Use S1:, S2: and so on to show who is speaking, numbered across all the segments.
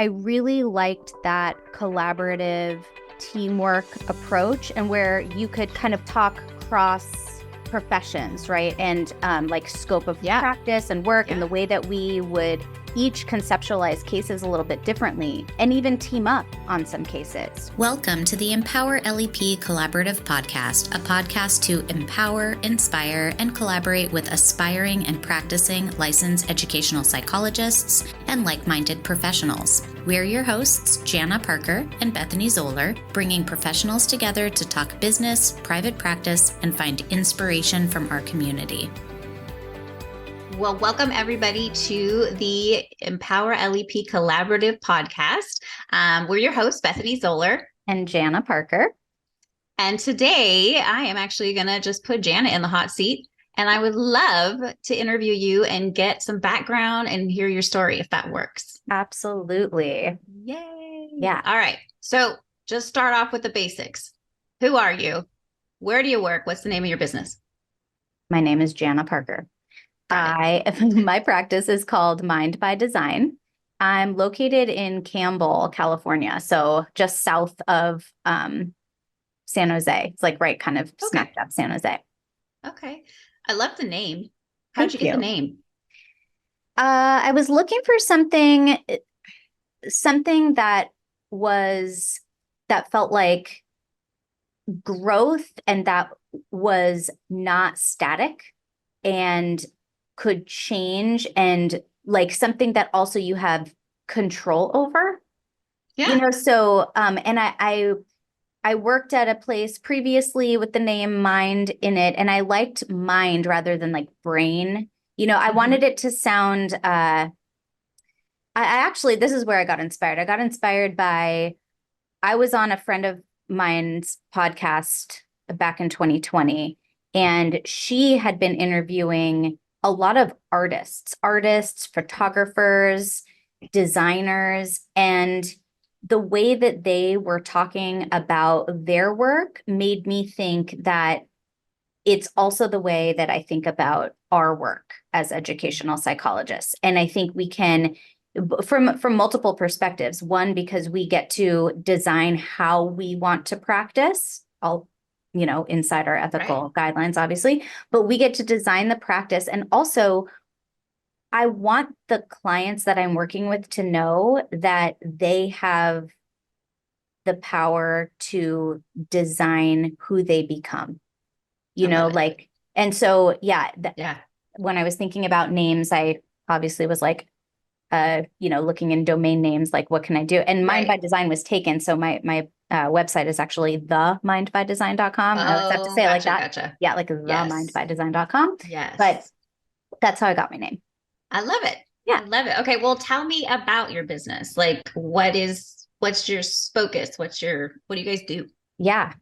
S1: I really liked that collaborative teamwork approach and where you could kind of talk cross professions, right? And like scope of practice and work and the way that we would each conceptualize cases a little bit differently and even team up on some cases.
S2: Welcome to the Empower LEP Collaborative Podcast, a podcast to empower, inspire, and collaborate with aspiring and practicing licensed educational psychologists and like-minded professionals. We're your hosts, Jana Parker and Bethany Zoller, bringing professionals together to talk business, private practice, and find inspiration from our community.
S3: Well, welcome everybody to the Empower LEP Collaborative Podcast. We're your hosts, Bethany Zoller
S1: and Jana Parker.
S3: And today I am actually going to just put Jana in the hot seat. And I would love to interview you and get some background and hear your story if that works.
S1: Absolutely.
S3: Yay.
S1: Yeah.
S3: All right. So just start off with the basics. Who are you? Where do you work? What's the name of your business?
S1: My name is Jana Parker. My practice is called Mind by Design. I'm located in Campbell, California, so just south of San Jose. It's like right kind of smack dab San Jose.
S3: Okay. I love the name. How'd you get the name?
S1: I was looking for something that felt like growth and that was not static and could change and like something that also you have control over.
S3: Yeah.
S1: So and I worked at a place previously with the name Mind in it, and I liked mind rather than like brain. I wanted it to sound I actually, this is where I got inspired. I got inspired by, I was on a friend of mine's podcast back in 2020, and she had been interviewing a lot of artists, photographers, designers, and the way that they were talking about their work made me think that it's also the way that I think about our work as educational psychologists. And I think we can, from multiple perspectives. One, because we get to design how we want to practice, inside our ethical guidelines, obviously, but we get to design the practice. And also, I want the clients that I'm working with to know that they have the power to design who they become, and so, when I was thinking about names, I obviously was like, looking in domain names, like what can I do? And Mind by Design was taken. So my website is actually themindbydesign.com. I always have to say it like that.
S3: Gotcha.
S1: Yeah, like themindbydesign.com.
S3: Yes.
S1: But that's how I got my name.
S3: I love it.
S1: Yeah.
S3: I love it. Okay. Well, tell me about your business. Like what's your focus? What do you guys do?
S1: Yeah.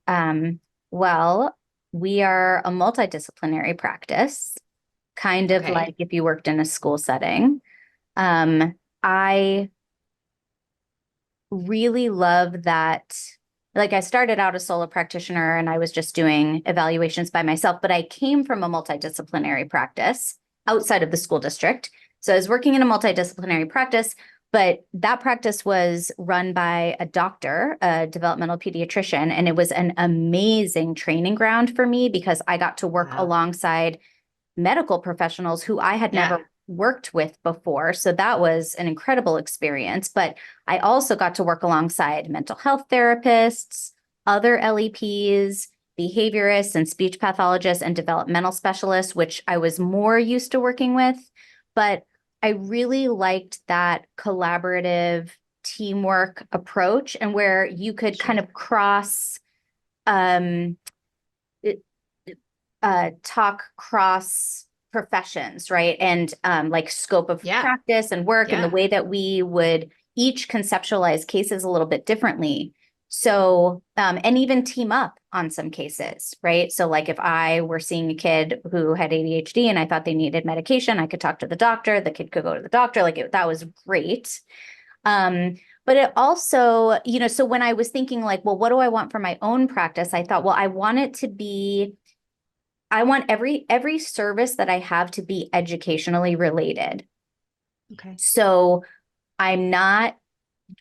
S1: Well, we are a multidisciplinary practice, kind of like if you worked in a school setting. I really love that. Like I started out a solo practitioner and I was just doing evaluations by myself, but I came from a multidisciplinary practice outside of the school district. So I was working in a multidisciplinary practice, but that practice was run by a doctor, a developmental pediatrician, and it was an amazing training ground for me because I got to work alongside medical professionals who I had never worked with before. So that was an incredible experience. But I also got to work alongside mental health therapists, other LEPs, behaviorists and speech pathologists and developmental specialists, which I was more used to working with. But I really liked that collaborative teamwork approach and where you could kind of talk cross professions, right? And like scope of practice and work and the way that we would each conceptualize cases a little bit differently. So, and even team up on some cases, right? So like if I were seeing a kid who had ADHD and I thought they needed medication, I could talk to the doctor, the kid could go to the doctor, that was great. But it also, so when I was thinking like, well, what do I want for my own practice? I thought, well, I want every service that I have to be educationally related.
S3: Okay.
S1: So I'm not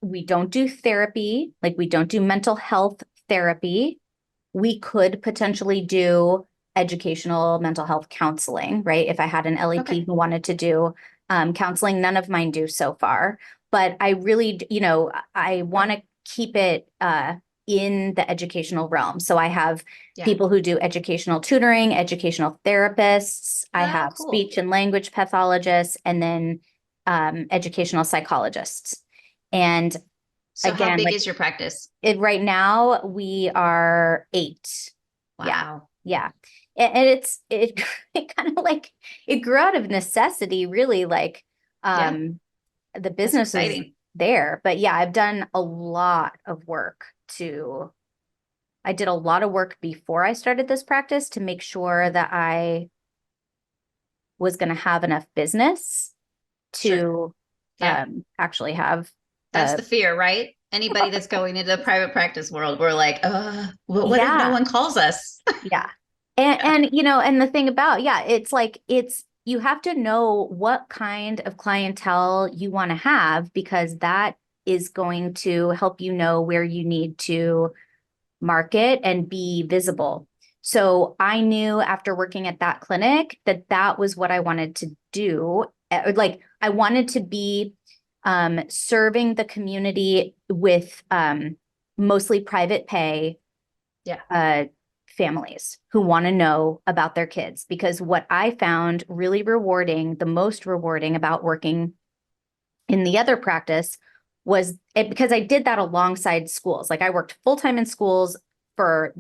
S1: we don't do therapy, like we don't do mental health therapy. We could potentially do educational mental health counseling, right? If I had an LEP who wanted to do counseling, none of mine do so far. But I really, I want to keep it in the educational realm. So I have people who do educational tutoring, educational therapists. I have speech and language pathologists, and then educational psychologists. And
S3: so
S1: again,
S3: how big is your practice?
S1: Right now we are 8.
S3: Wow.
S1: Yeah. And it kind of like, it grew out of necessity, really, like the business is there. But yeah, I've done a lot of work I did a lot of work before I started this practice to make sure that I was going to have enough business to actually have.
S3: That's the fear, right? Anybody that's going into the private practice world, we're like, what if no one calls us?
S1: And and the thing about, it's like, you have to know what kind of clientele you want to have, because that is going to help you know where you need to market and be visible. So I knew after working at that clinic that was what I wanted to do. Like, I wanted to be serving the community with mostly private pay families who want to know about their kids. Because what I found really rewarding, the most rewarding about working in the other practice, was because I did that alongside schools. Like, I worked full-time in schools for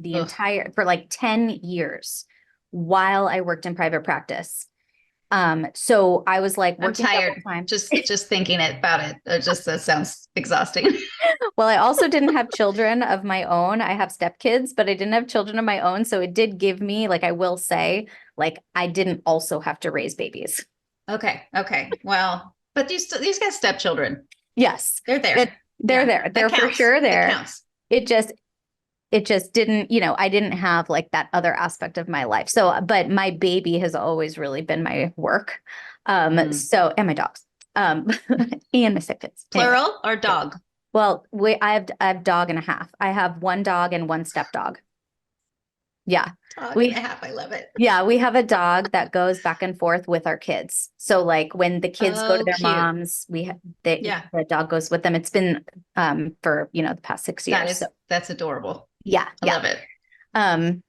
S1: for like 10 years while I worked in private practice. So I was like,
S3: I'm tired. Just thinking about it. That sounds exhausting.
S1: Well, I also didn't have children of my own. I have stepkids, but I didn't have children of my own. So it did give me, like, I will say, like, I didn't also have to raise babies.
S3: Okay. Well, but these got stepchildren.
S1: Yes.
S3: They're there.
S1: They're there. They're for sure there.
S3: It counts.
S1: It just didn't, I didn't have like that other aspect of my life. So, but my baby has always really been my work. So, and my dogs, and my stepkids.
S3: Plural or dog?
S1: Well, I have dog and a half. I have one dog and one stepdog. Yeah.
S3: Dog and a half. I love it.
S1: Yeah. We have a dog that goes back and forth with our kids. So like when the kids go to their moms, the dog goes with them. It's been for, the past 6 years.
S3: That's adorable.
S1: Yeah.
S3: I love it.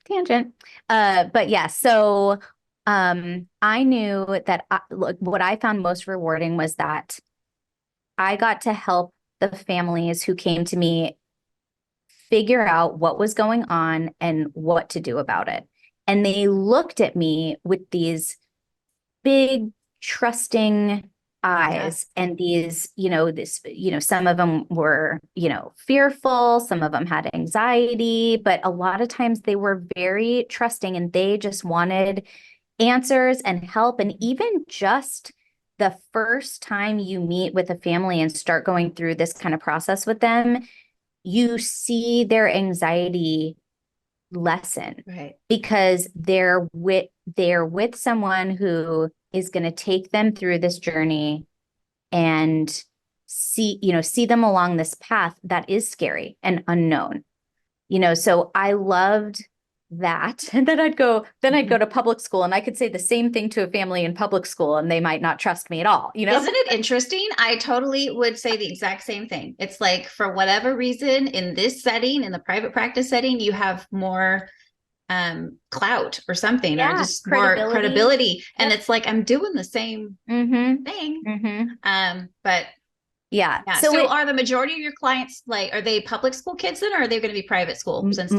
S1: Tangent. But yeah, so I knew that what I found most rewarding was that I got to help the families who came to me figure out what was going on and what to do about it. And they looked at me with these big, trusting eyes and these, some of them were, fearful, some of them had anxiety, but a lot of times they were very trusting and they just wanted answers and help. And even just the first time you meet with a family and start going through this kind of process with them, you see their anxiety lessen,
S3: right? Because
S1: they're with someone who is going to take them through this journey and see them along this path that is scary and unknown. So I loved that. And then I'd go to public school and I could say the same thing to a family in public school and they might not trust me at all.
S3: Isn't it interesting? I totally would say the exact same thing. It's like, for whatever reason, in this setting, in the private practice setting, you have more clout or something, or just more credibility. And it's like, I'm doing the same thing. But yeah. So are the majority of your clients, like, are they public school kids then, or are they going to be private school? Since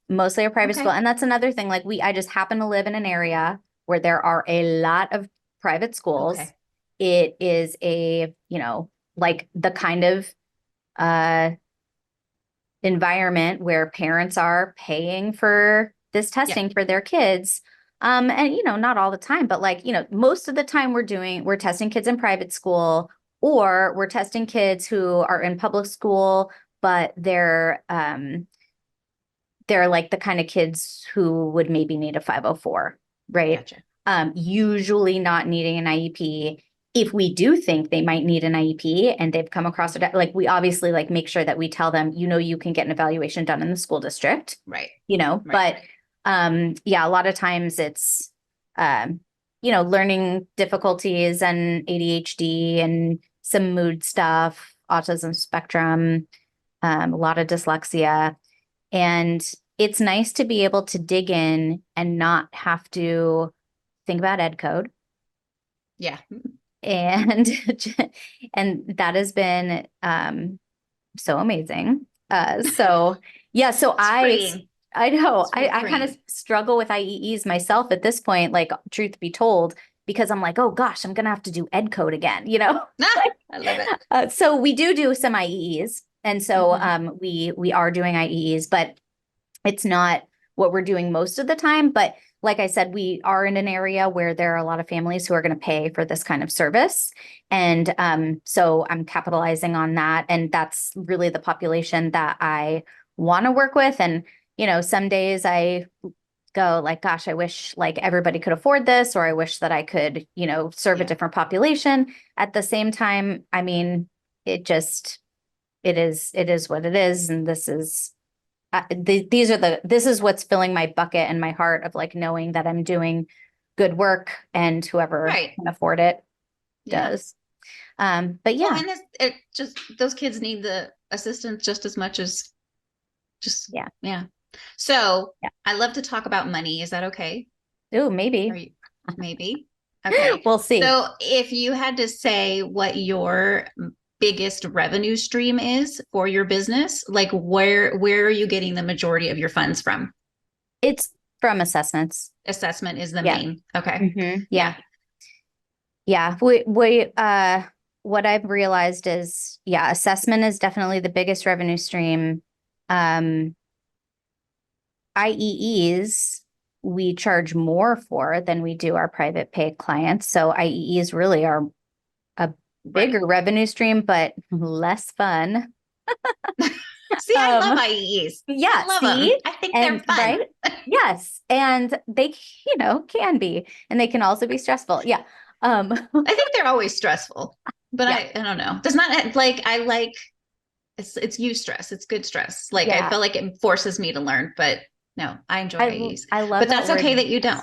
S1: mostly a private school. And that's another thing. Like, I just happen to live in an area where there are a lot of private schools. Okay. It is like the kind of environment where parents are paying for this testing for their kids. And, not all the time, but like, most of the time we're testing kids in private school, or we're testing kids who are in public school, but they're like the kind of kids who would maybe need a 504, right?
S3: Gotcha.
S1: Usually not needing an IEP. if we do think they might need an IEP and they've come across it, like we obviously like make sure that we tell them, you can get an evaluation done in the school district,
S3: Right.
S1: But yeah, a lot of times it's, learning difficulties and ADHD and some mood stuff, autism spectrum, a lot of dyslexia. And it's nice to be able to dig in and not have to think about ed code.
S3: Yeah.
S1: And and that has been so amazing. So yeah, so I know I kind of struggle with IEEs myself at this point, like truth be told, because I'm like, oh gosh, I'm gonna have to do ed code again,
S3: I love it.
S1: So we do some IEEs, and so we are doing IEEs, but it's not what we're doing most of the time. But like I said, we are in an area where there are a lot of families who are going to pay for this kind of service. And so I'm capitalizing on that. And that's really the population that I want to work with. And, some days I go like, gosh, I wish like everybody could afford this, or I wish that I could, serve a different population. At the same time, I mean, it is what it is. And this is this is what's filling my bucket and my heart of like knowing that I'm doing good work, and whoever can afford it does. But yeah,
S3: well, and those kids need the assistance just as much as yeah. So I love to talk about money. Is that okay?
S1: Oh, maybe.
S3: Maybe. Okay.
S1: We'll see.
S3: So if you had to say what your biggest revenue stream is for your business, like where are you getting the majority of your funds from?
S1: It's from assessments.
S3: Assessment is the main. Okay.
S1: Mm-hmm. Yeah. We what I've realized is, assessment is definitely the biggest revenue stream. IEEs we charge more for than we do our private pay clients. So IEEs really are a bigger revenue stream, but less fun.
S3: See, I love IEEs.
S1: Yeah,
S3: I love them. I think they're fun. Right?
S1: Yes, and they, can be, and they can also be stressful. Yeah,
S3: I think they're always stressful, but I don't know. Does not like I like it's eustress. It's good stress. Like I feel like it forces me to learn, but no, I enjoy IEs.
S1: I love,
S3: but that's okay that you don't.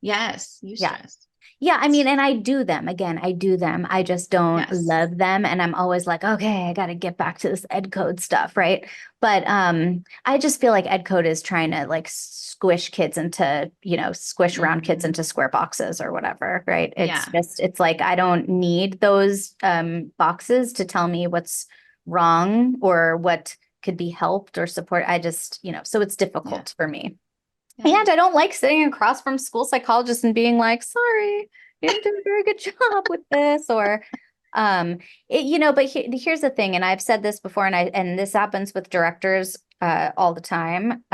S3: Yes, eustress.
S1: Yeah, I mean, and I do them. Again, I do them. I just don't love them. And I'm always like, okay, I got to get back to this ed code stuff, right? But I just feel like ed code is trying to like squish kids into, squish round kids into square boxes or whatever, right? It's like, I don't need those boxes to tell me what's wrong or what could be helped or support. I just, so it's difficult for me. Yeah. And I don't like sitting across from school psychologists and being like, sorry, you didn't do a very good job with this, or, but here's the thing. And I've said this before, and this happens with directors all the time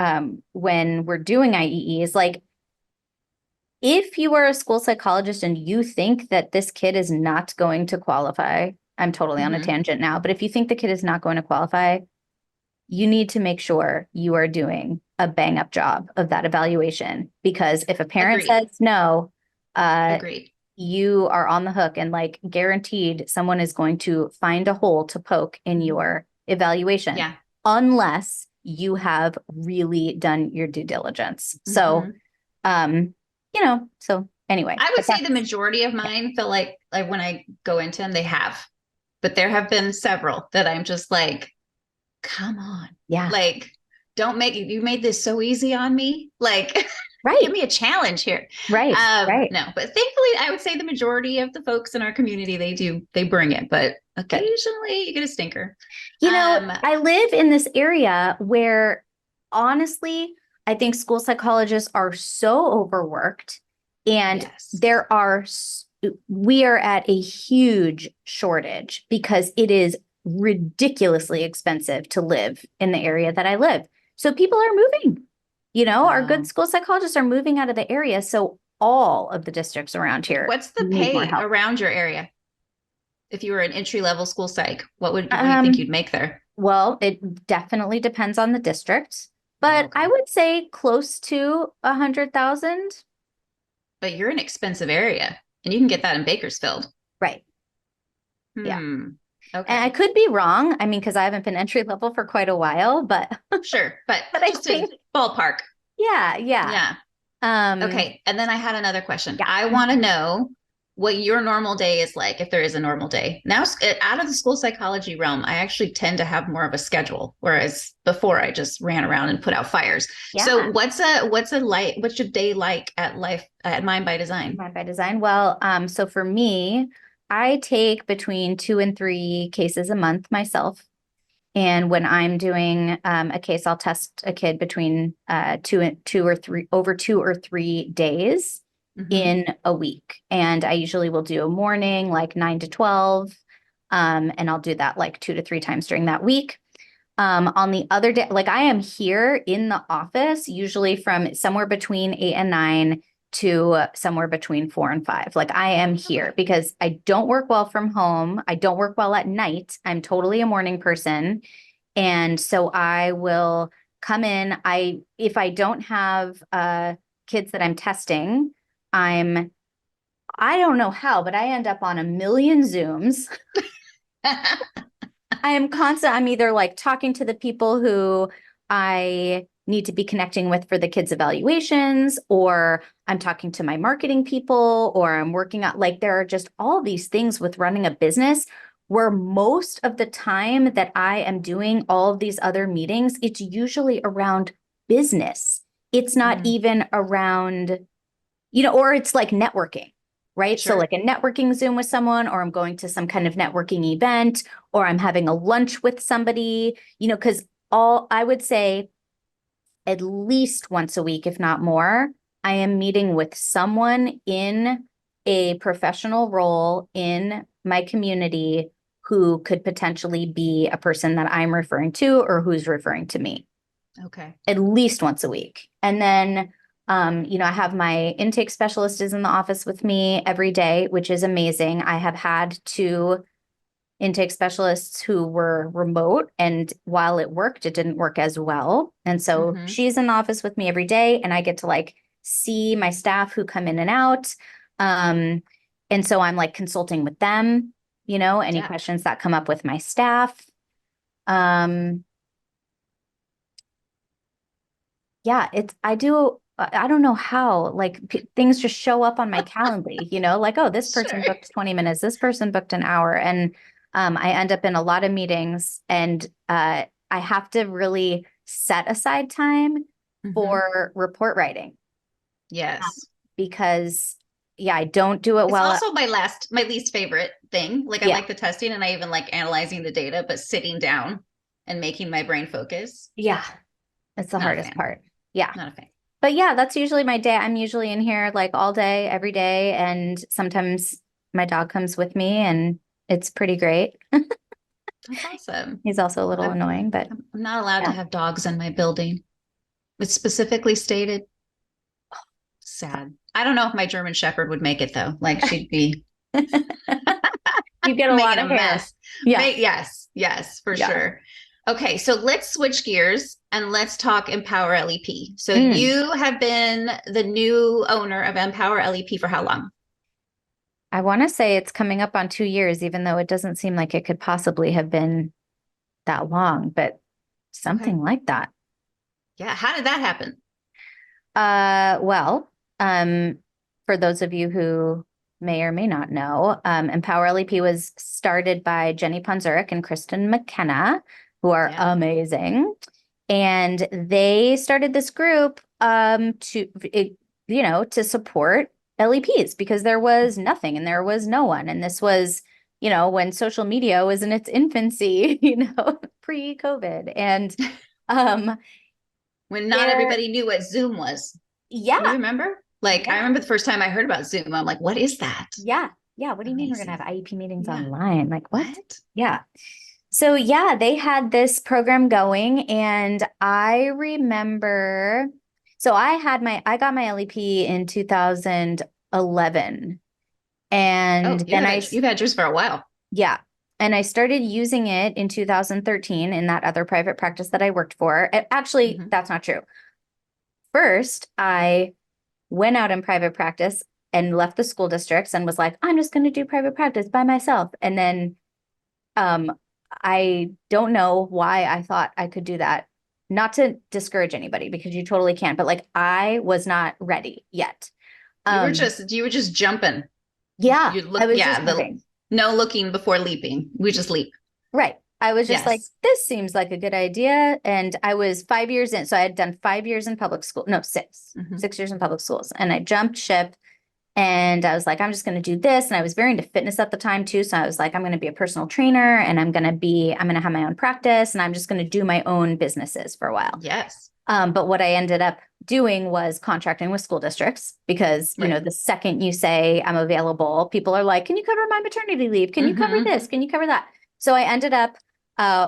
S1: when we're doing IEEs, like, if you are a school psychologist and you think that this kid is not going to qualify, I'm totally on a tangent now, but if you think the kid is not going to qualify, you need to make sure you are doing a bang up job of that evaluation, because if a parent says no, you are on the hook, and like guaranteed someone is going to find a hole to poke in your evaluation unless you have really done your due diligence. So, so anyway,
S3: I would say the majority of mine feel like when I go into them, they have, but there have been several that I'm just like, come on.
S1: Yeah.
S3: Like, you made this so easy on me. Like, give me a challenge here.
S1: Right.
S3: No, but thankfully I would say the majority of the folks in our community, they bring it, but occasionally you get a stinker.
S1: I live in this area where honestly, I think school psychologists are so overworked, and we are at a huge shortage because it is ridiculously expensive to live in the area that I live. So people are moving, our good school psychologists are moving out of the area. So all of the districts around here.
S3: What's the pay around your area? If you were an entry-level school psych, what do you think you'd make there?
S1: Well, it definitely depends on the district, but I would say close to 100,000.
S3: But you're in an expensive area, and you can get that in Bakersfield.
S1: Right. Yeah.
S3: Okay.
S1: And I could be wrong. I mean, because I haven't been entry level for quite a while, but
S3: Sure. But
S1: but I
S3: just
S1: think,
S3: a ballpark.
S1: yeah.
S3: Yeah. Okay. And then I had another question.
S1: Yeah.
S3: I want to know what your normal day is like, if there is a normal day. Now, out of the school psychology realm, I actually tend to have more of a schedule, whereas before I just ran around and put out fires.
S1: Yeah.
S3: So what's your day like at Mind by Design?
S1: Mind by Design. Well, so for me, I take between 2 and 3 cases a month myself. And when I'm doing a case, I'll test a kid between 2 or 3 days in a week. And I usually will do a morning, like 9 to 12. And I'll do that like 2 to 3 times during that week. On the other day, like I am here in the office, usually from somewhere between 8 and 9 to somewhere between 4 and 5. Like I am here because I don't work well from home. I don't work well at night. I'm totally a morning person. And so I will come in. If I don't have kids that I'm testing, I don't know how, but I end up on a million Zooms. I'm either like talking to the people who I need to be connecting with for the kids' evaluations, or I'm talking to my marketing people, or I'm working out, like there are just all these things with running a business where most of the time that I am doing all of these other meetings, it's usually around business. It's not even around, or it's like networking. Right.
S3: Sure.
S1: So like a networking Zoom with someone, or I'm going to some kind of networking event, or I'm having a lunch with somebody, because I would say at least once a week, if not more, I am meeting with someone in a professional role in my community who could potentially be a person that I'm referring to or who's referring to me.
S3: Okay.
S1: At least once a week. And then I have my intake specialist is in the office with me every day, which is amazing. I have had 2 intake specialists who were remote, and while it worked, it didn't work as well. And so she's in the office with me every day, and I get to like see my staff who come in and out. And so I'm like consulting with them, any questions that come up with my staff. I don't know how, like things just show up on my calendar, like, oh, this person booked 20 minutes, this person booked an hour. And I end up in a lot of meetings, and I have to really set aside time for report writing.
S3: Yes.
S1: Because I don't do it well.
S3: It's also my least favorite thing. Like I like the testing, and I even like analyzing the data, but sitting down and making my brain focus.
S1: Yeah. It's the hardest part. Yeah.
S3: Not a fan.
S1: But yeah, that's usually my day. I'm usually in here like all day, every day. And sometimes my dog comes with me, and it's pretty great.
S3: That's awesome.
S1: He's also a little annoying, but
S3: I'm not allowed to have dogs in my building. It's specifically stated. Oh, sad. I don't know if my German Shepherd would make it though. Like she'd be
S1: you get a lot of mess.
S3: Yeah. Yes, for sure. Okay, so let's switch gears and let's talk Empower LEP. So you have been the new owner of Empower LEP for how long?
S1: I want to say it's coming up on 2 years, even though it doesn't seem like it could possibly have been that long, but something like that.
S3: Yeah. How did that happen?
S1: Well, for those of you who may or may not know, Empower LEP was started by Jenny Ponzurek and Kristen McKenna, who are amazing. And they started this group to support LEPs, because there was nothing and there was no one. And this was, when social media was in its infancy, pre-COVID. And
S3: when not everybody knew what Zoom was.
S1: Yeah.
S3: Do you remember? Like, I remember the first time I heard about Zoom, I'm like, what is that?
S1: Yeah. Yeah. What do you mean we're going to have IEP meetings online? Like, what? Yeah. So they had this program going, and I remember, so I got my LEP in 2011, and then
S3: you've had yours for a while.
S1: Yeah. And I started using it in 2013 in that other private practice that I worked for. Actually, that's not true. First, I went out in private practice. and left the school districts and was like, I'm just going to do private practice by myself. And then I don't know why I thought I could do that. Not to discourage anybody, because you totally can, but like I was not ready yet.
S3: You were just jumping.
S1: Yeah.
S3: You look,
S1: I was
S3: yeah,
S1: just jumping.
S3: No looking before leaping. We just leap.
S1: Right. I was just like, this seems like a good idea. And I was 5 years in. So I had done 5 years in public school. No, 6 years in public schools. And I jumped ship and I was like, I'm just going to do this. And I was very into fitness at the time too. So I was like, I'm going to be a personal trainer and I'm going to have my own practice and I'm just going to do my own businesses for a while.
S3: Yes.
S1: But what I ended up doing was contracting with school districts because, you know, the second you say I'm available, people are like, can you cover my maternity leave? Can you cover this? Can you cover that? So I ended up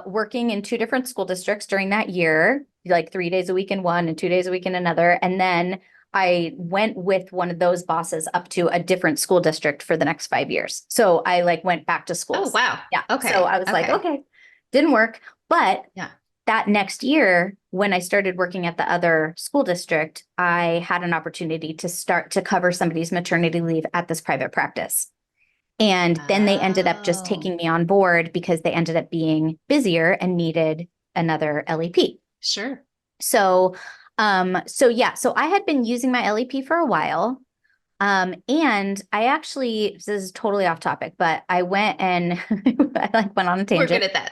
S1: working in 2 different school districts during that year, like 3 days a week in one and 2 days a week in another. And then I went with one of those bosses up to a different school district for the next 5 years. So I like went back to school.
S3: Oh, wow.
S1: Yeah.
S3: Okay.
S1: So I was like, okay, didn't work. But
S3: yeah,
S1: that next year, when I started working at the other school district, I had an opportunity to start to cover somebody's maternity leave at this private practice. And then they ended up just taking me on board because they ended up being busier and needed another LEP.
S3: Sure.
S1: So I had been using my LEP for a while. And I actually, this is totally off topic, but I went and I like went on a tangent.
S3: We're good at that.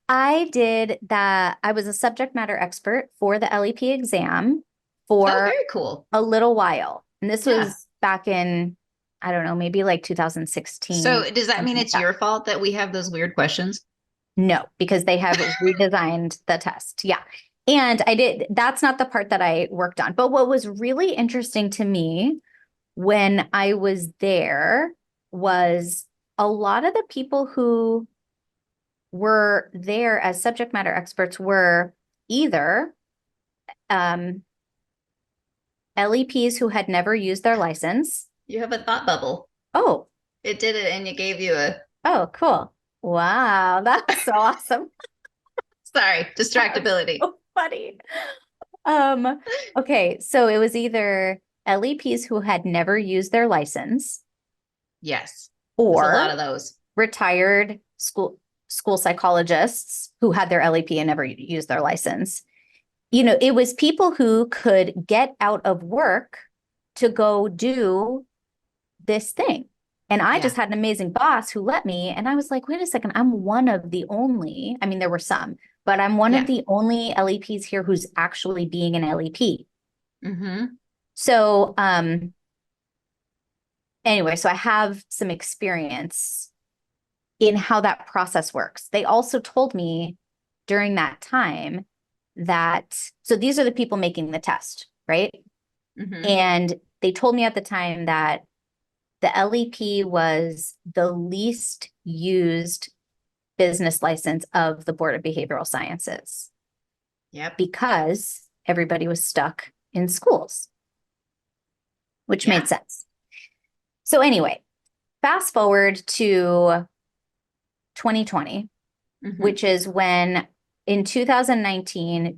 S1: I did that. I was a subject matter expert for the LEP exam for
S3: very cool.
S1: a little while. And this was back in, I don't know, maybe like 2016.
S3: So does that mean it's your fault that we have those weird questions?
S1: No, because they have redesigned the test. Yeah. And that's not the part that I worked on. But what was really interesting to me when I was there was a lot of the people who were there as subject matter experts were either LEPs who had never used their license.
S3: You have a thought bubble.
S1: Oh.
S3: It did it and it gave you a...
S1: Oh, cool. Wow. That's so awesome.
S3: Sorry, distractibility.
S1: So funny. Okay, so it was either LEPs who had never used their license.
S3: Yes.
S1: Or
S3: there's a lot of those.
S1: Retired school psychologists who had their LEP and never used their license. You know, it was people who could get out of work to go do this thing. And I just had an amazing boss who let me. And I was like, wait a second, I'm one of the only, I mean, there were some, but I'm one of the only LEPs here who's actually being an LEP. So, anyway, so I have some experience in how that process works. They also told me during that time that, so these are the people making the test, right? And they told me at the time that the LEP was the least used business license of the Board of Behavioral Sciences. Yep. Because everybody was stuck in schools, which made sense. So anyway, fast forward to 2020, which is when in 2019,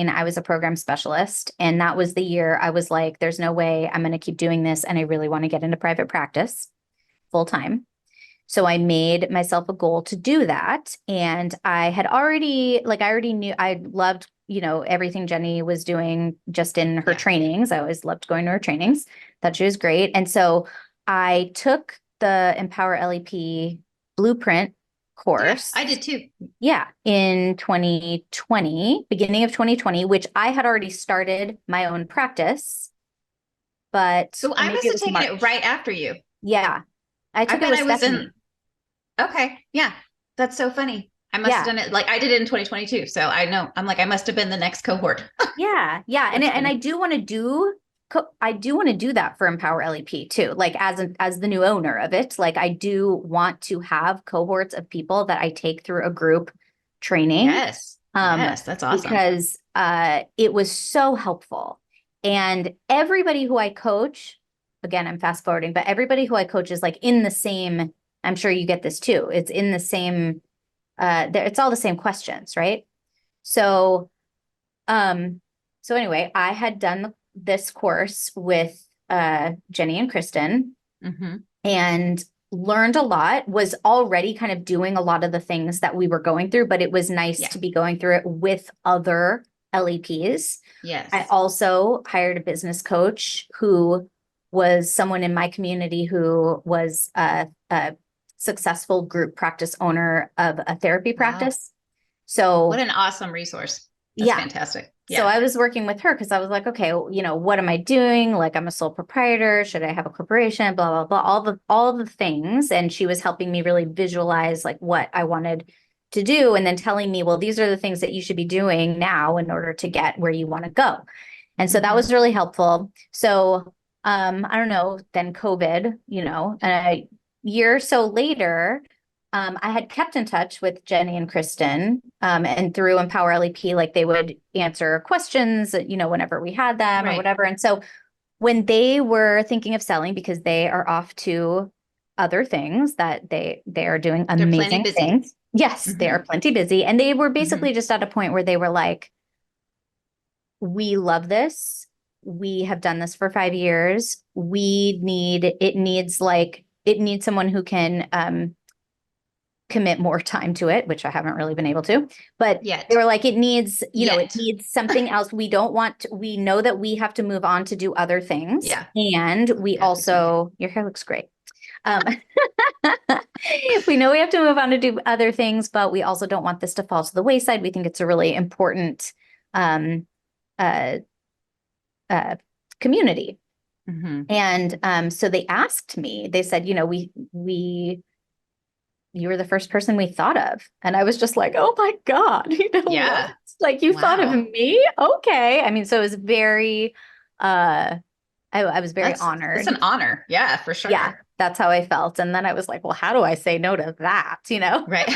S1: I was a program specialist. And that was the year I was like, there's no way I'm going to keep doing this. And I really want to get into private practice full time. So I made myself a goal to do that. And I already knew, I loved, you know, everything Jenny was doing just in her trainings. I always loved going to her trainings. Thought she was great. And so I took the Empower LEP Blueprint course.
S3: Yeah, I did too.
S1: Yeah, in 2020, beginning of 2020, which I had already started my own practice. But
S3: so I must have taken it right after you.
S1: Yeah. I took it with Stephanie.
S3: Okay. Yeah. That's so funny. I must have done it. Like I did it in 2022. So I know I'm like, I must have been the next cohort.
S1: Yeah. And I do want to do that for Empower LEP too. Like as the new owner of it, like I do want to have cohorts of people that I take through a group training.
S3: Yes. Yes, that's awesome.
S1: Because it was so helpful. And everybody who I coach, again, I'm fast forwarding, but everybody who I coach is like in the same, I'm sure you get this too. It's in the same, it's all the same questions, right? So anyway, I had done this course with Jenny and Kristen
S3: Mm-hmm.
S1: and learned a lot, was already kind of doing a lot of the things that we were going through, but it was nice to be going through it with other LEPs.
S3: Yes.
S1: I also hired a business coach who was someone in my community who was a successful group practice owner of a therapy practice. So
S3: what an awesome resource. That's fantastic. Yeah.
S1: So I was working with her because I was like, okay, what am I doing? Like, I'm a sole proprietor. Should I have a corporation? Blah, blah, blah, all the things. And she was helping me really visualize like what I wanted to do, and then telling me, well, these are the things that you should be doing now in order to get where you want to go. And so that was really helpful. So I don't know, then COVID, a year or so later, I had kept in touch with Jenny and Kristen, and through Empower LEP, like they would answer questions, whenever we had them or whatever. And so when they were thinking of selling, because they are off to other things that they are doing amazing things. Yes, they are plenty busy. And they were basically just at a point where they were like, we love this. We have done this for 5 years. It needs someone who can, commit more time to it, which I haven't really been able to, but they were like, it needs something else. We know that we have to move on to do other things. Yeah. And we also, your hair looks great. We know we have to move on to do other things, but we also don't want this to fall to the wayside. We think it's a really important, community. And, so they asked me, they said, you were the first person we thought of. And I was just like, oh my God, what? Like you thought of me? Okay. I mean, so it was very, I was very honored.
S3: It's an honor. Yeah, for sure.
S1: Yeah, that's how I felt. And then I was like, well, how do I say no to that?
S3: Right.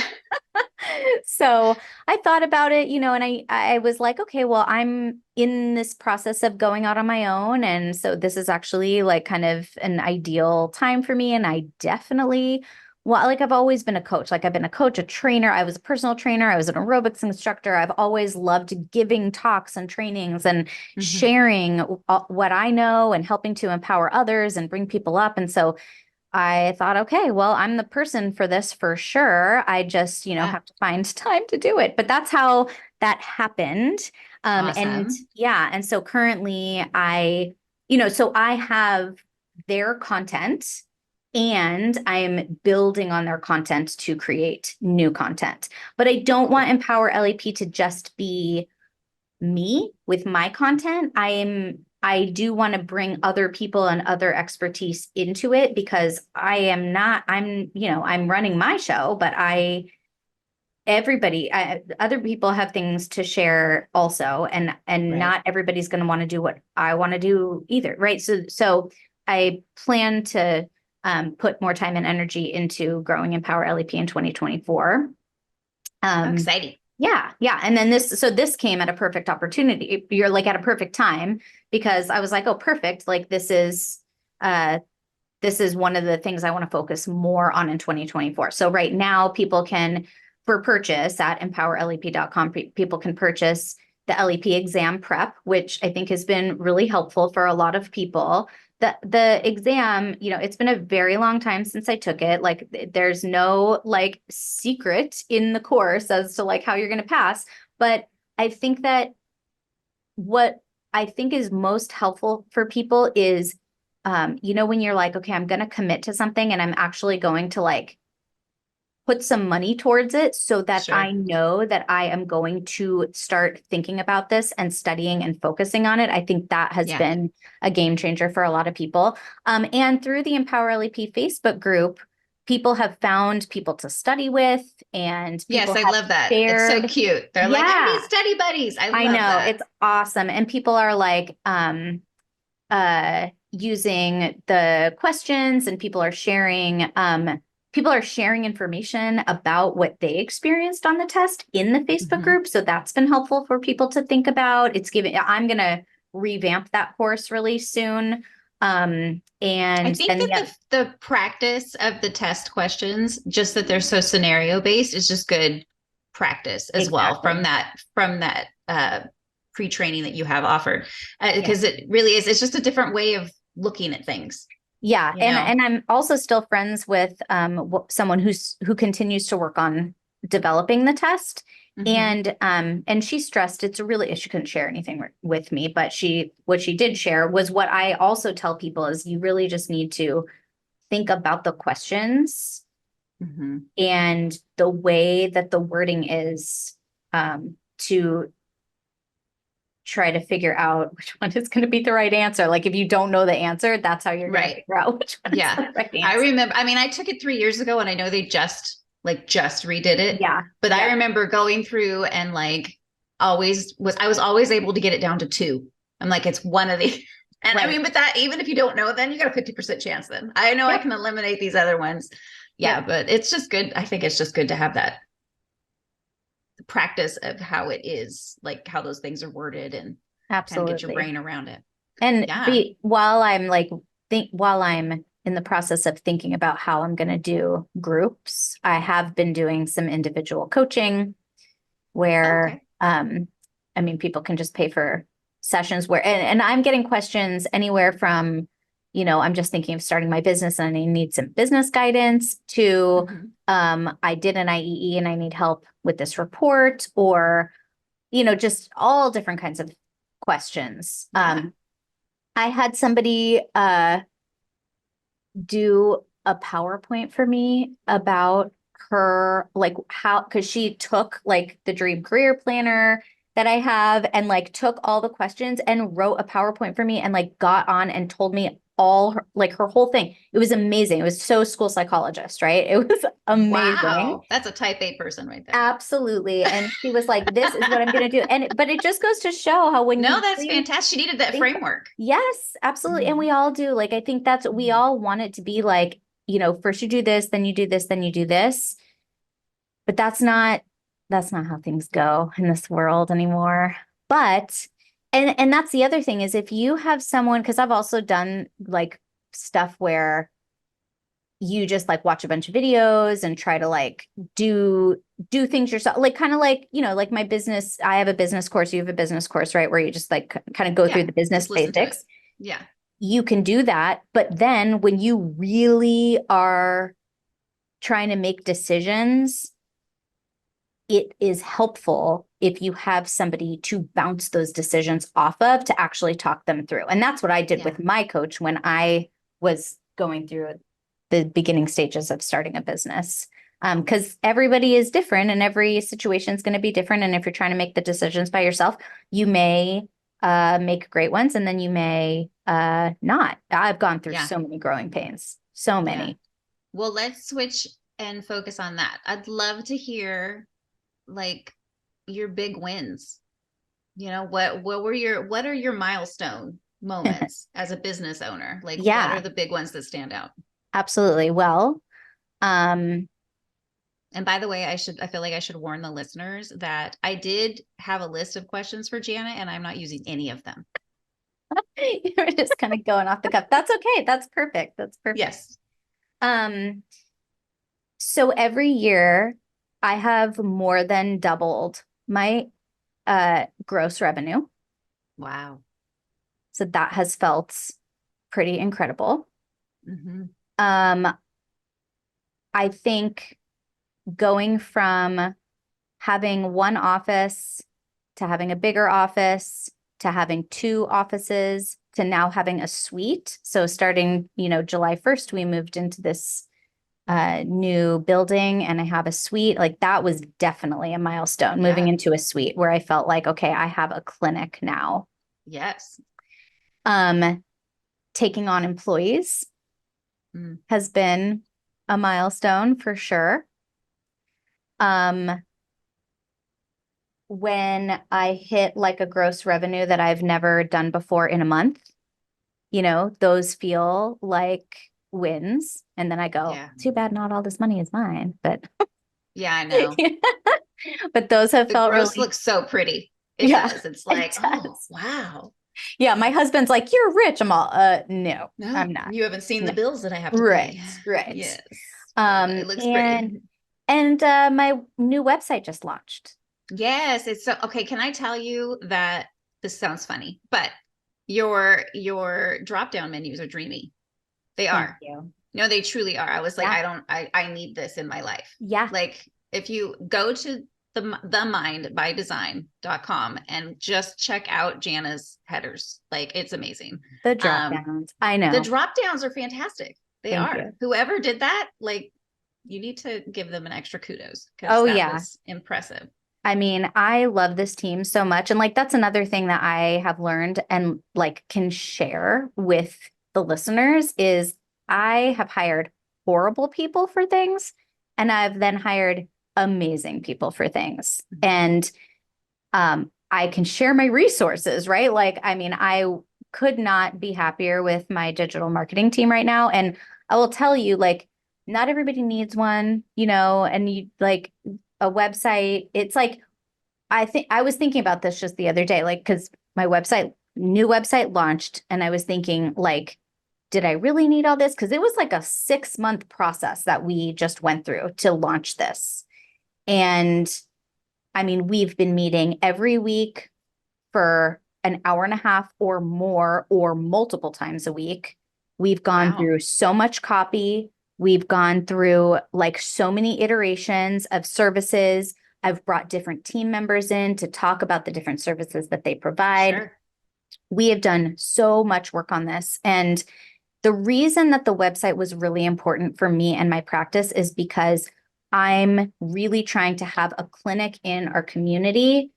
S1: So I thought about it, and I was like, okay, well, I'm in this process of going out on my own. And so this is actually like kind of an ideal time for me. And I definitely, like I've always been a coach. Like I've been a coach, a trainer. I was a personal trainer. I was an aerobics instructor. I've always loved giving talks and trainings and sharing what I know and helping to empower others and bring people up. And so I thought, okay, well, I'm the person for this for sure. I just, have to find time to do it. But that's how that happened.
S3: Awesome.
S1: And so currently so I have their content and I'm building on their content to create new content. But I don't want Empower LEP to just be me with my content. I do want to bring other people and other expertise into it because I'm running my show, but other people have things to share also. And not everybody's going to want to do what I want to do either. Right. So I plan to put more time and energy into growing Empower LEP in 2024.
S3: Exciting.
S1: Yeah. And then this came at a perfect opportunity. You're like at a perfect time because I was like, oh, perfect. Like this is one of the things I want to focus more on in 2024. So right now people can, for purchase at empowerlep.com, people can purchase the LEP exam prep, which I think has been really helpful for a lot of people. The exam, it's been a very long time since I took it. Like there's no like secret in the course as to like how you're going to pass. But I think that what I think is most helpful for people is, when you're like, okay, I'm going to commit to something and I'm actually going to like put some money towards it so that I know that I am going to start thinking about this and studying and focusing on it. I think that has been a game changer for a lot of people. And through the Empower LEP Facebook group, people have found people to study with and people
S3: I love that. It's so cute. They're like, I need study buddies. I know that.
S1: It's awesome. And people are like, using the questions and people are sharing information about what they experienced on the test in the Facebook group. So that's been helpful for people to think about. I'm going to revamp that course really soon. And
S3: I think that the practice of the test questions, just that they're so scenario based, is just good practice as well from that pre-training that you have offered. Because it really is, it's just a different way of looking at things.
S1: Yeah.
S3: You know?
S1: And I'm also still friends with someone who continues to work on developing the test. And she stressed she couldn't share anything with me, but what she did share was what I also tell people is you really just need to think about the questions and the way that the wording is to try to figure out which one is going to be the right answer. Like if you don't know the answer, that's how you're going to figure out which one is the right answer.
S3: I remember, I mean, I took it 3 years ago and I know they just redid it.
S1: Yeah.
S3: But I remember going through and I was always able to get it down to 2. I'm like, it's one of the, and I mean, but that, even if you don't know, then you got a 50% chance then. I know I can eliminate these other ones. Yeah. But it's just good. I think it's just good to have that practice of how it is, like how those things are worded and
S1: absolutely
S3: get your brain around it.
S1: And while I'm in the process of thinking about how I'm going to do groups, I have been doing some individual coaching where, I mean, people can just pay for sessions where, and I'm getting questions anywhere from, I'm just thinking of starting my business and I need some business guidance to, I did an IEE and I need help with this report, or, just all different kinds of questions. I had somebody, do a PowerPoint for me about her, because she took the dream career planner that I have and took all the questions and wrote a PowerPoint for me and got on and told me all her whole thing. It was amazing. It was so school psychologist, right? It was amazing.
S3: Wow. That's a type A person right there.
S1: Absolutely. And she was like, this is what I'm going to do. But it just goes to show how
S3: that's fantastic. She needed that framework.
S1: Yes, absolutely. And we all do. I think that's, we all want it to be first you do this, then you do this, then you do this. But that's not how things go in this world anymore. But and that's the other thing is if you have someone, because I've also done stuff where you just watch a bunch of videos and try to do things yourself, kind of my business. I have a business course, you have a business course, right? Where you just kind of go through the business basics.
S3: Yeah.
S1: You can do that. But then when you really are trying to make decisions, it is helpful if you have somebody to bounce those decisions off of to actually talk them through. And that's what I did with my coach when I was going through the beginning stages of starting a business. Because everybody is different and every situation is going to be different. And if you're trying to make the decisions by yourself, you may make great ones and then you may not. I've gone through so many growing pains, so many.
S3: Yeah. Well, let's switch and focus on that. I'd love to hear your big wins. What are your milestone moments as a business owner? What are the big ones that stand out?
S1: Absolutely. Well,
S3: and by the way, I feel like I should warn the listeners that I did have a list of questions for Jana and I'm not using any of them.
S1: You're just kind of going off the cuff. That's okay. That's perfect. That's perfect.
S3: Yes.
S1: So every year I have more than doubled my gross revenue.
S3: Wow.
S1: So that has felt pretty incredible. I think going from having one office to having a bigger office to having 2 offices to now having a suite. So starting, July 1st, we moved into this new building and I have a suite. That was definitely a milestone, moving into a suite where I felt okay, I have a clinic now.
S3: Yes.
S1: Taking on employees has been a milestone for sure. When I hit a gross revenue that I've never done before in a month, those feel like wins. And then I go, too bad not all this money is mine, but
S3: yeah, I know.
S1: But those have felt
S3: gross
S1: really
S3: looks so pretty. It does. It's oh, wow.
S1: Yeah, my husband's like, you're rich. I'm all, no, I'm not.
S3: You haven't seen the bills that I have to pay.
S1: Right.
S3: Yes. It looks pretty.
S1: And my new website just launched.
S3: Yes, it's so okay. Can I tell you that this sounds funny, but your drop down menus are dreamy. They are.
S1: Thank you.
S3: No, they truly are. I was like,
S1: Yeah.
S3: I need this in my life.
S1: Yeah.
S3: Like if you go to themindbydesign.com and just check out Jana's headers, like it's amazing.
S1: The drop downs. I know.
S3: The drop downs are fantastic. They
S1: Thank
S3: are.
S1: you.
S3: Whoever did that, like you need to give them an extra kudos because
S1: Oh,
S3: that
S1: yeah.
S3: was impressive.
S1: I mean, I love this team so much. And like, that's another thing that I have learned and like can share with the listeners is I have hired horrible people for things and I've then hired amazing people for things. And I can share my resources, right? Like, I mean, I could not be happier with my digital marketing team right now. And I will tell you, like, not everybody needs one, you know, and you like a website. It's like, I was thinking about this just the other day, like, because my new website launched, and I was thinking, like, did I really need all this? Because it was like a 6-month process that we just went through to launch this. And I mean, we've been meeting every week for an hour and a half or more, or multiple times a week. We've gone through so much copy. We've gone through like so many iterations of services. I've brought different team members in to talk about the different services that they provide.
S3: Sure.
S1: We have done so much work on this. And the reason that the website was really important for me and my practice is because I'm really trying to have a clinic in our community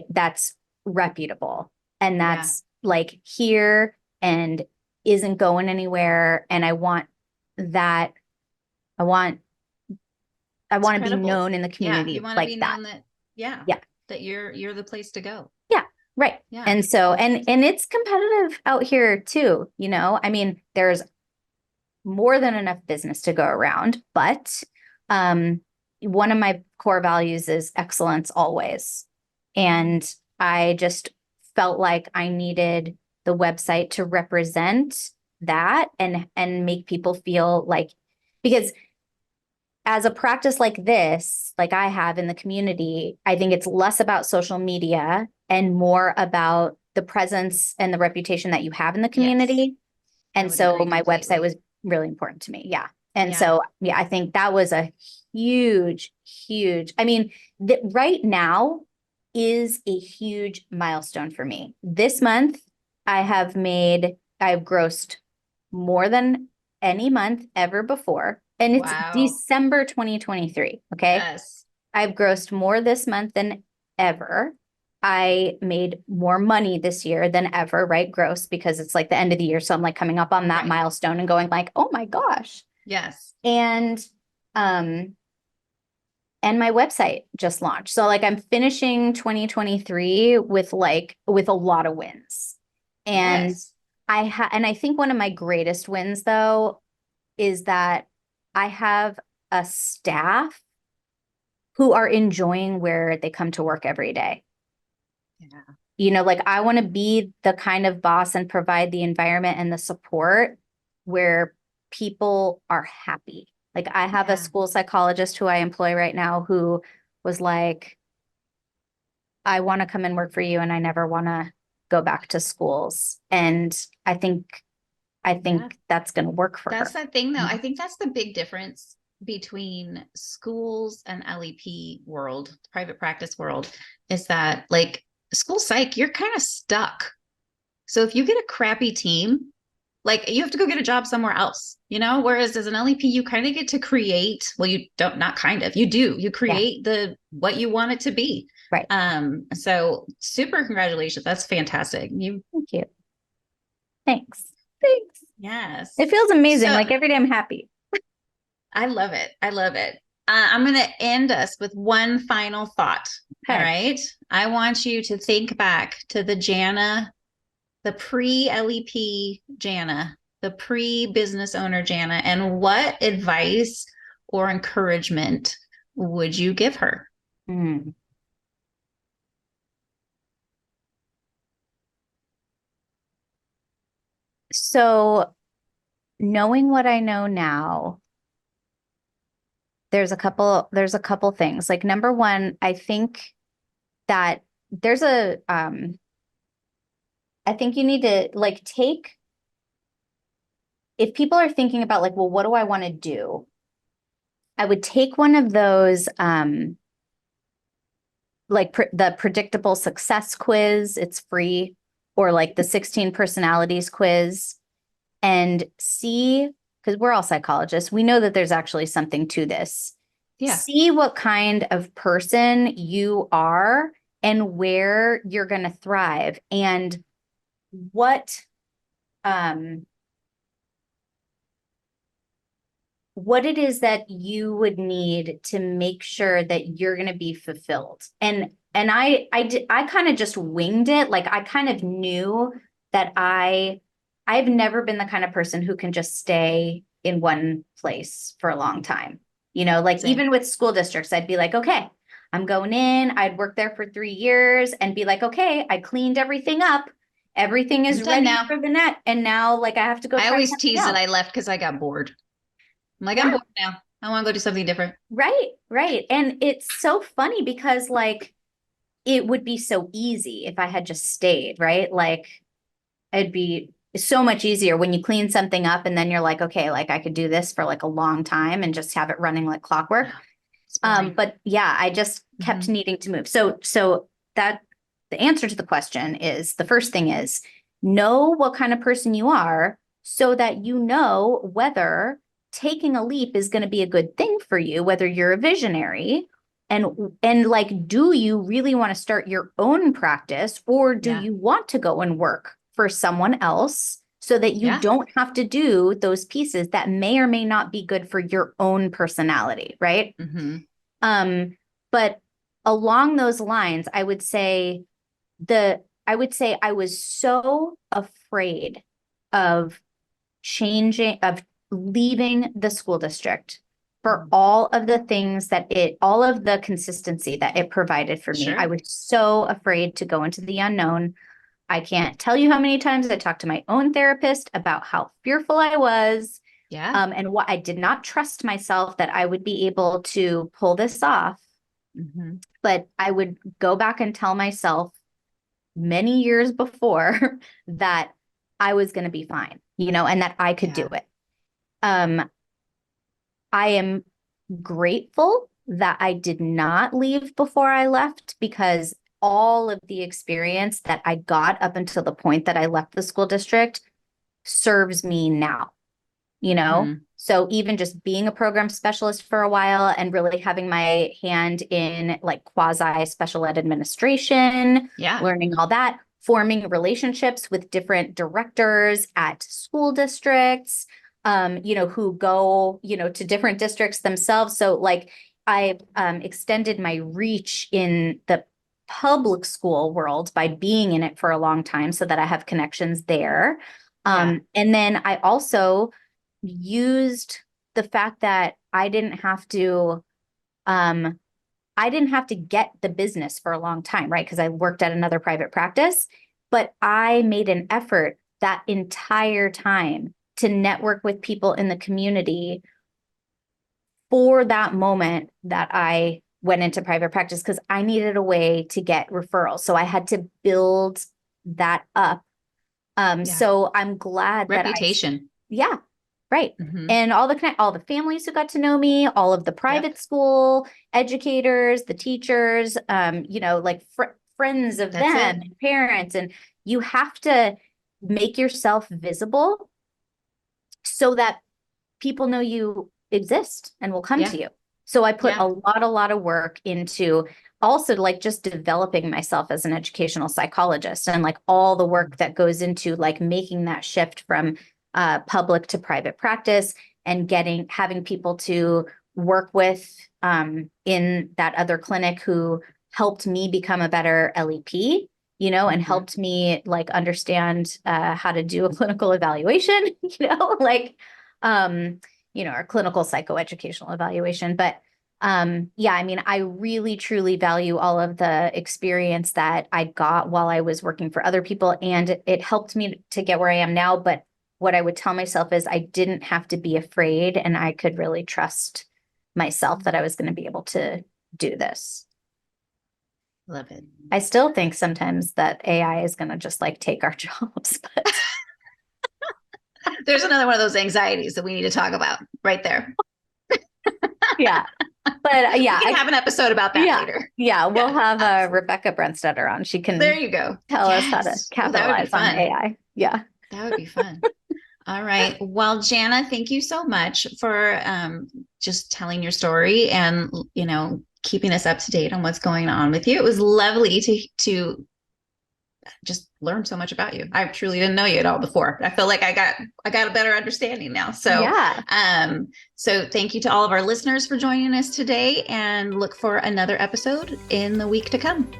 S1: that's reputable and that's like here and isn't going anywhere. And I want that. I want to be known in the community
S3: you want to
S1: like
S3: be
S1: that.
S3: known that, that you're the place to go.
S1: Yeah. Right.
S3: Yeah.
S1: And so, and it's competitive out here too, you know, I mean, there's more than enough business to go around, but one of my core values is excellence always. And I just felt like I needed the website to represent that and make people feel like, because as a practice like this, like I have in the community, I think it's less about social media and more about the presence and the reputation that you have in the community.
S3: Yes.
S1: And so my website was really important to me. Yeah. And so, I think that was a huge, I mean, right now is a huge milestone for me. This month, I've grossed more than any month ever before. And it's December 2023. Okay.
S3: Yes.
S1: I've grossed more this month than ever. I made more money this year than ever, right? Gross, because it's like the end of the year. So I'm like coming up on that milestone and going like, oh my gosh.
S3: Yes.
S1: And my website just launched. So like I'm finishing 2023 with a lot of wins. And I think one of my greatest wins though is that I have a staff who are enjoying where they come to work every day.
S3: Yeah.
S1: You know, like I want to be the kind of boss and provide the environment and the support where people are happy. Like I have a school psychologist who I employ right now who was like, I want to come and work for you and I never want to go back to schools. And I think that's going to work for her.
S3: That's that thing though. I think that's the big difference between schools and LEP world, private practice world, is that like school psych, you're kind of stuck. So if you get a crappy team, like you have to go get a job somewhere else, you know, whereas as an LEP, you kind of get to create, well, you don't, not kind of, you do, you create what you want it to be.
S1: Right.
S3: So super congratulations. That's fantastic.
S1: Thank you. Thanks.
S3: Yes.
S1: It feels amazing. Like every day I'm happy.
S3: I love it. I'm going to end us with one final thought. Okay. All right. I want you to think back to the Jana, the pre-LEP Jana, the pre-business owner Jana, and what advice or encouragement would you give her?
S1: So knowing what I know now, there's a couple things. Like number one, I think that there's a I think you need to like if people are thinking about like, well, what do I want to do? I would take one of those, like the predictable success quiz, it's free, or like the 16 personalities quiz, and see, because we're all psychologists, we know that there's actually something to this.
S3: Yeah.
S1: See what kind of person you are and where you're going to thrive and what it is that you would need to make sure that you're going to be fulfilled. And I kind of just winged it. Like I kind of knew that I've never been the kind of person who can just stay in one place for a long time. You know, like
S3: Same.
S1: Even with school districts, I'd be like, okay, I'm going in. I'd work there for 3 years and be like, okay, I cleaned everything up. Everything is ready
S3: now
S1: for the net. And now like I have to go.
S3: I always tease that I left because I got bored. I'm like, I'm bored now. I want to go do something different.
S1: Right. And it's so funny because like it would be so easy if I had just stayed, right? Like it'd be so much easier when you clean something up and then you're like, okay, like I could do this for like a long time and just have it running like clockwork. But yeah, I just kept needing to move. So that the answer to the question is, the first thing is know what kind of person you are so that you know whether taking a leap is going to be a good thing for you, whether you're a visionary and like, do you really want to start your own practice or do you want to go and work for someone else so that you don't have to do those pieces that may or may not be good for your own personality, right? But along those lines, I would say I was so afraid of leaving the school district for all of the things all of the consistency that it provided for me. I was so afraid to go into the unknown. I can't tell you how many times I talked to my own therapist about how fearful I was. And what I did not trust myself that I would be able to pull this off. But I would go back and tell myself many years before that I was going to be fine, and that I could do it. I am grateful that I did not leave before I left because all of the experience that I got up until the point that I left the school district serves me now, So even just being a program specialist for a while and really having my hand in like quasi special ed administration, learning all that, forming relationships with different directors at school districts, who go, to different districts themselves. So like I extended my reach in the public school world by being in it for a long time so that I have connections there. And then I also used the fact that I didn't have to get the business for a long time, right? Because I worked at another private practice, but I made an effort that entire time to network with people in the community for that moment that I went into private practice because I needed a way to get referrals. So I had to build that up. So I'm glad
S3: reputation.
S1: Right. And all the families who got to know me, all of the private school educators, the teachers, like friends of them and parents. And you have to make yourself visible so that people know you exist and will come to you. So I put a lot of work into also like just developing myself as an educational psychologist and like all the work that goes into like making that shift from public to private practice and having people to work with in that other clinic who helped me become a better LEP, and helped me like understand how to do a clinical evaluation, our clinical psychoeducational evaluation. But I really truly value all of the experience that I got while I was working for other people, and it helped me to get where I am now. But what I would tell myself is I didn't have to be afraid, and I could really trust myself that I was going to be able to do this.
S3: Love it.
S1: I still think sometimes that AI is going to just like take our jobs. But
S3: there's another one of those anxieties that we need to talk about right there.
S1: yeah. But yeah,
S3: we can have an episode about that later.
S1: Yeah, we'll have Rebecca Brentstetter on. She can
S3: there you go.
S1: Tell us how to capitalize on AI. Yeah.
S3: That would be fun. All right. Well, Jana, thank you so much for just telling your story and, you know, keeping us up to date on what's going on with you. It was lovely to just learn so much about you. I truly didn't know you at all before. I feel like I got a better understanding now. So,
S1: yeah.
S3: So thank you to all of our listeners for joining us today, and look for another episode in the week to come.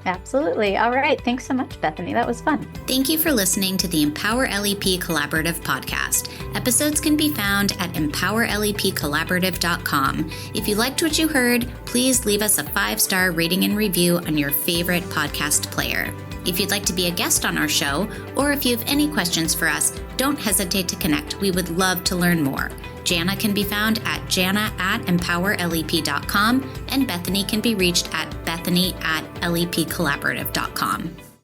S1: Absolutely. All right. Thanks so much, Bethany. That was fun.
S2: Thank you for listening to the Empower LEP Collaborative Podcast. Episodes can be found at empowerlepcollaborative.com. If you liked what you heard, please leave us a 5-star rating and review on your favorite podcast player. If you'd like to be a guest on our show, or if you have any questions for us, don't hesitate to connect. We would love to learn more. Jana can be found at jana@empowerlep.com, and Bethany can be reached at bethany@lepcollaborative.com.